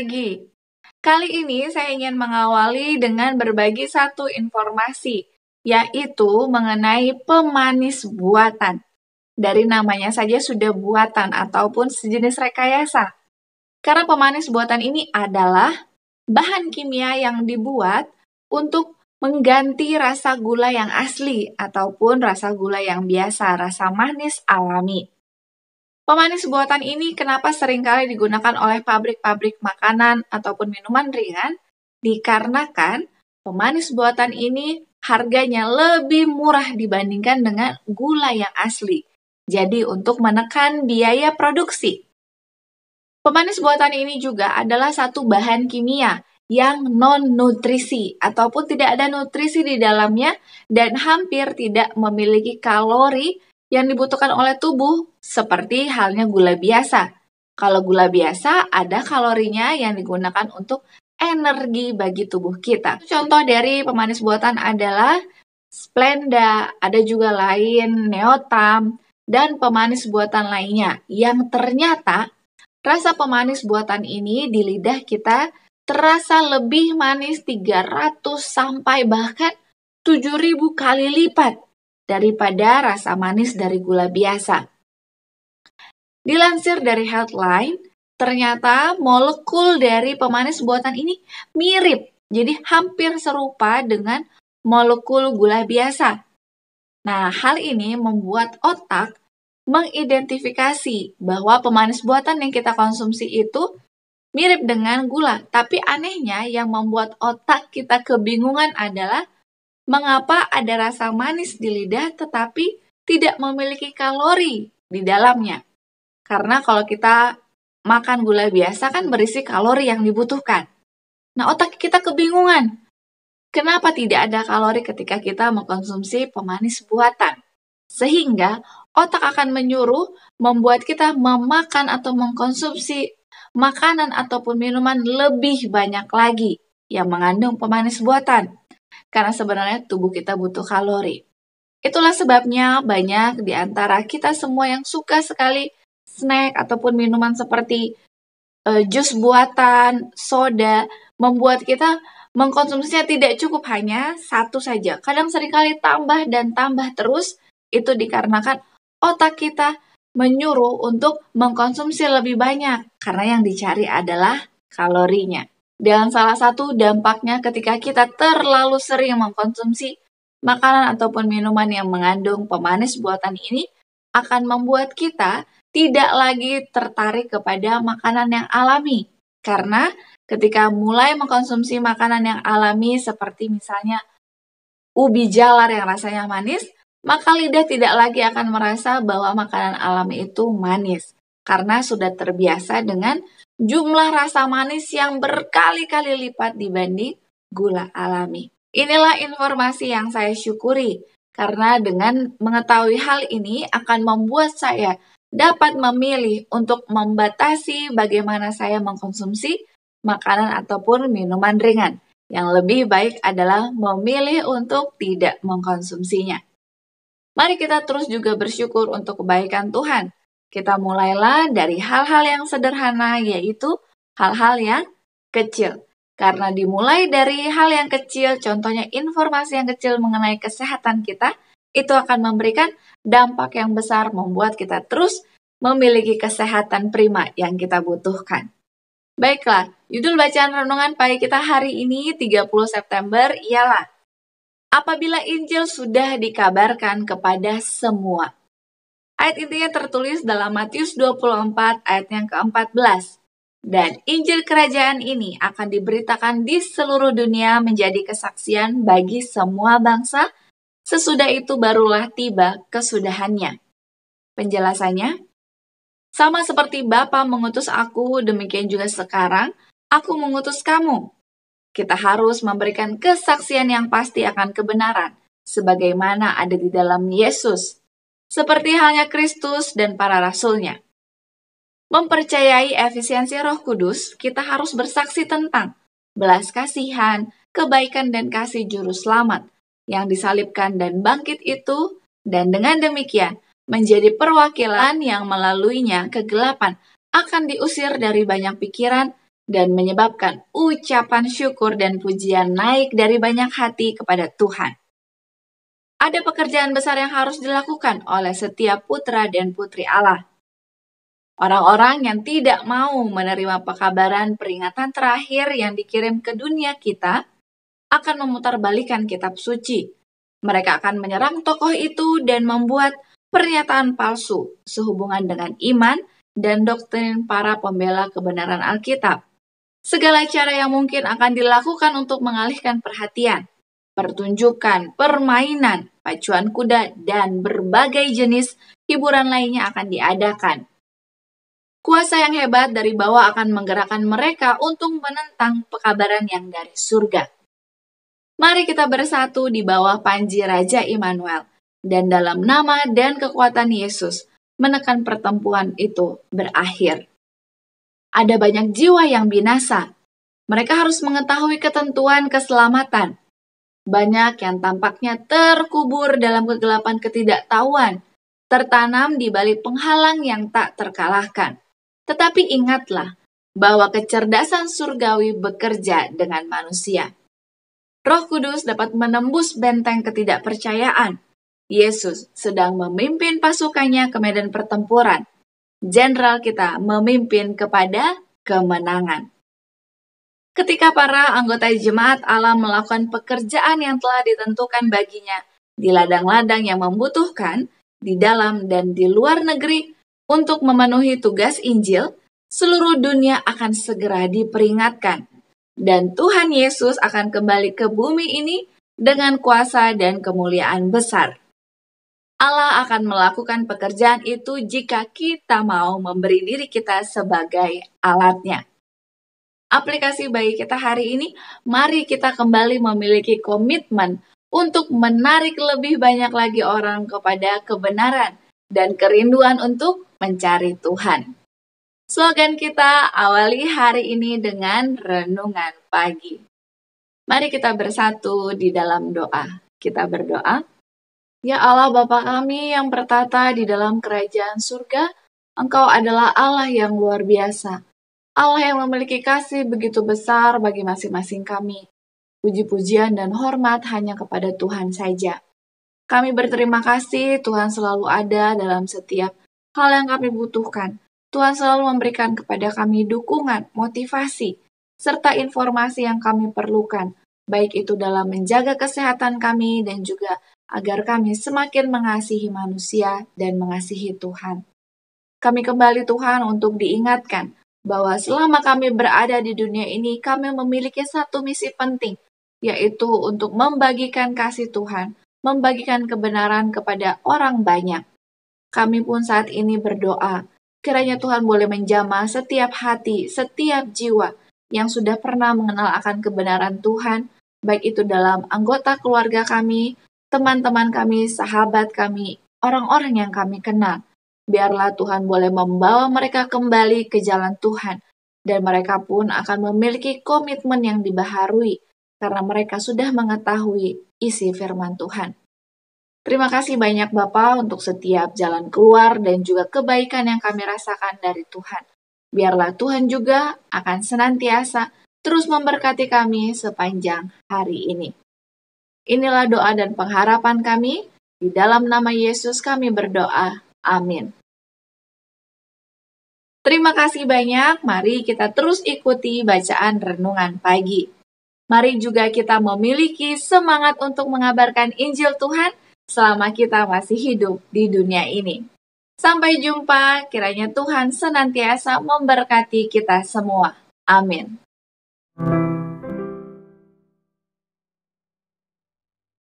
pagi. Kali ini saya ingin mengawali dengan berbagi satu informasi, yaitu mengenai pemanis buatan. Dari namanya saja sudah buatan ataupun sejenis rekayasa. Karena pemanis buatan ini adalah bahan kimia yang dibuat untuk mengganti rasa gula yang asli ataupun rasa gula yang biasa, rasa manis alami. Pemanis buatan ini kenapa seringkali digunakan oleh pabrik-pabrik makanan ataupun minuman ringan? Dikarenakan pemanis buatan ini harganya lebih murah dibandingkan dengan gula yang asli. Jadi untuk menekan biaya produksi. Pemanis buatan ini juga adalah satu bahan kimia yang non-nutrisi ataupun tidak ada nutrisi di dalamnya dan hampir tidak memiliki kalori yang dibutuhkan oleh tubuh, seperti halnya gula biasa. Kalau gula biasa, ada kalorinya yang digunakan untuk energi bagi tubuh kita. Contoh dari pemanis buatan adalah Splenda, ada juga lain, Neotam, dan pemanis buatan lainnya, yang ternyata rasa pemanis buatan ini di lidah kita terasa lebih manis 300 sampai bahkan 7.000 kali lipat daripada rasa manis dari gula biasa. Dilansir dari Healthline, ternyata molekul dari pemanis buatan ini mirip, jadi hampir serupa dengan molekul gula biasa. Nah, hal ini membuat otak mengidentifikasi bahwa pemanis buatan yang kita konsumsi itu mirip dengan gula. Tapi anehnya yang membuat otak kita kebingungan adalah mengapa ada rasa manis di lidah tetapi tidak memiliki kalori di dalamnya. Karena kalau kita makan gula biasa kan berisi kalori yang dibutuhkan. Nah, otak kita kebingungan. Kenapa tidak ada kalori ketika kita mengkonsumsi pemanis buatan? Sehingga otak akan menyuruh membuat kita memakan atau mengkonsumsi makanan ataupun minuman lebih banyak lagi yang mengandung pemanis buatan. Karena sebenarnya tubuh kita butuh kalori. Itulah sebabnya banyak di antara kita semua yang suka sekali snack ataupun minuman seperti jus buatan, soda, membuat kita mengkonsumsinya tidak cukup hanya satu saja. Kadang seringkali tambah dan tambah terus, itu dikarenakan otak kita menyuruh untuk mengkonsumsi lebih banyak, karena yang dicari adalah kalorinya. Dan salah satu dampaknya ketika kita terlalu sering mengkonsumsi makanan ataupun minuman yang mengandung pemanis buatan ini akan membuat kita tidak lagi tertarik kepada makanan yang alami. Karena ketika mulai mengkonsumsi makanan yang alami seperti misalnya ubi jalar yang rasanya manis, maka lidah tidak lagi akan merasa bahwa makanan alami itu manis. Karena sudah terbiasa dengan jumlah rasa manis yang berkali-kali lipat dibanding gula alami. Inilah informasi yang saya syukuri, karena dengan mengetahui hal ini akan membuat saya dapat memilih untuk membatasi bagaimana saya mengkonsumsi makanan ataupun minuman ringan. Yang lebih baik adalah memilih untuk tidak mengkonsumsinya. Mari kita terus juga bersyukur untuk kebaikan Tuhan. Kita mulailah dari hal-hal yang sederhana, yaitu hal-hal yang kecil. Karena dimulai dari hal yang kecil, contohnya informasi yang kecil mengenai kesehatan kita, itu akan memberikan dampak yang besar membuat kita terus memiliki kesehatan prima yang kita butuhkan. Baiklah, judul bacaan renungan pagi kita hari ini 30 September ialah apabila Injil sudah dikabarkan kepada semua. Ayat intinya tertulis dalam Matius 24 ayat yang ke-14. Dan Injil kerajaan ini akan diberitakan di seluruh dunia menjadi kesaksian bagi semua bangsa, sesudah itu barulah tiba kesudahannya. Penjelasannya, sama seperti Bapa mengutus aku, demikian juga sekarang aku mengutus kamu. Kita harus memberikan kesaksian yang pasti akan kebenaran, sebagaimana ada di dalam Yesus, seperti halnya Kristus dan para rasulnya. Mempercayai efisiensi Roh Kudus, kita harus bersaksi tentang belas kasihan, kebaikan dan kasih juru selamat yang disalibkan dan bangkit itu, dan dengan demikian menjadi perwakilan yang melaluinya kegelapan akan diusir dari banyak pikiran dan menyebabkan ucapan syukur dan pujian naik dari banyak hati kepada Tuhan. Ada pekerjaan besar yang harus dilakukan oleh setiap putra dan putri Allah. Orang-orang yang tidak mau menerima pekabaran peringatan terakhir yang dikirim ke dunia kita akan memutarbalikkan kitab suci. Mereka akan menyerang tokoh itu dan membuat pernyataan palsu sehubungan dengan iman dan doktrin para pembela kebenaran Alkitab. Segala cara yang mungkin akan dilakukan untuk mengalihkan perhatian, pertunjukan, permainan, pacuan kuda, dan berbagai jenis hiburan lainnya akan diadakan. Kuasa yang hebat dari bawah akan menggerakkan mereka untuk menentang pekabaran yang dari surga. Mari kita bersatu di bawah panji Raja Immanuel, dan dalam nama dan kekuatan Yesus, menekan pertempuran itu berakhir. Ada banyak jiwa yang binasa. Mereka harus mengetahui ketentuan keselamatan. Banyak yang tampaknya terkubur dalam kegelapan ketidaktahuan, tertanam di balik penghalang yang tak terkalahkan. Tetapi ingatlah bahwa kecerdasan surgawi bekerja dengan manusia. Roh Kudus dapat menembus benteng ketidakpercayaan. Yesus sedang memimpin pasukannya ke medan pertempuran. Jenderal kita memimpin kepada kemenangan. Ketika para anggota jemaat Allah melakukan pekerjaan yang telah ditentukan baginya di ladang-ladang yang membutuhkan, di dalam dan di luar negeri, untuk memenuhi tugas Injil, seluruh dunia akan segera diperingatkan. Dan Tuhan Yesus akan kembali ke bumi ini dengan kuasa dan kemuliaan besar. Allah akan melakukan pekerjaan itu jika kita mau memberi diri kita sebagai alatnya. Aplikasi bagi kita hari ini, mari kita kembali memiliki komitmen untuk menarik lebih banyak lagi orang kepada kebenaran dan kerinduan untuk mencari Tuhan. Slogan kita awali hari ini dengan renungan pagi. Mari kita bersatu di dalam doa. Kita berdoa. Ya Allah Bapa kami yang bertata di dalam kerajaan surga, Engkau adalah Allah yang luar biasa. Allah yang memiliki kasih begitu besar bagi masing-masing kami. Puji-pujian dan hormat hanya kepada Tuhan saja. Kami berterima kasih Tuhan selalu ada dalam setiap hal yang kami butuhkan. Tuhan selalu memberikan kepada kami dukungan, motivasi, serta informasi yang kami perlukan, baik itu dalam menjaga kesehatan kami dan juga agar kami semakin mengasihi manusia dan mengasihi Tuhan. Kami kembali Tuhan untuk diingatkan bahwa selama kami berada di dunia ini, kami memiliki satu misi penting, yaitu untuk membagikan kasih Tuhan, membagikan kebenaran kepada orang banyak. Kami pun saat ini berdoa, kiranya Tuhan boleh menjamah setiap hati, setiap jiwa yang sudah pernah mengenal akan kebenaran Tuhan, baik itu dalam anggota keluarga kami, teman-teman kami, sahabat kami, orang-orang yang kami kenal. Biarlah Tuhan boleh membawa mereka kembali ke jalan Tuhan, dan mereka pun akan memiliki komitmen yang dibaharui, karena mereka sudah mengetahui isi firman Tuhan. Terima kasih banyak Bapa untuk setiap jalan keluar dan juga kebaikan yang kami rasakan dari Tuhan. Biarlah Tuhan juga akan senantiasa terus memberkati kami sepanjang hari ini. Inilah doa dan pengharapan kami. Di dalam nama Yesus kami berdoa. Amin. Terima kasih banyak. Mari kita terus ikuti bacaan renungan pagi. Mari juga kita memiliki semangat untuk mengabarkan Injil Tuhan selama kita masih hidup di dunia ini. Sampai jumpa, kiranya Tuhan senantiasa memberkati kita semua. Amin.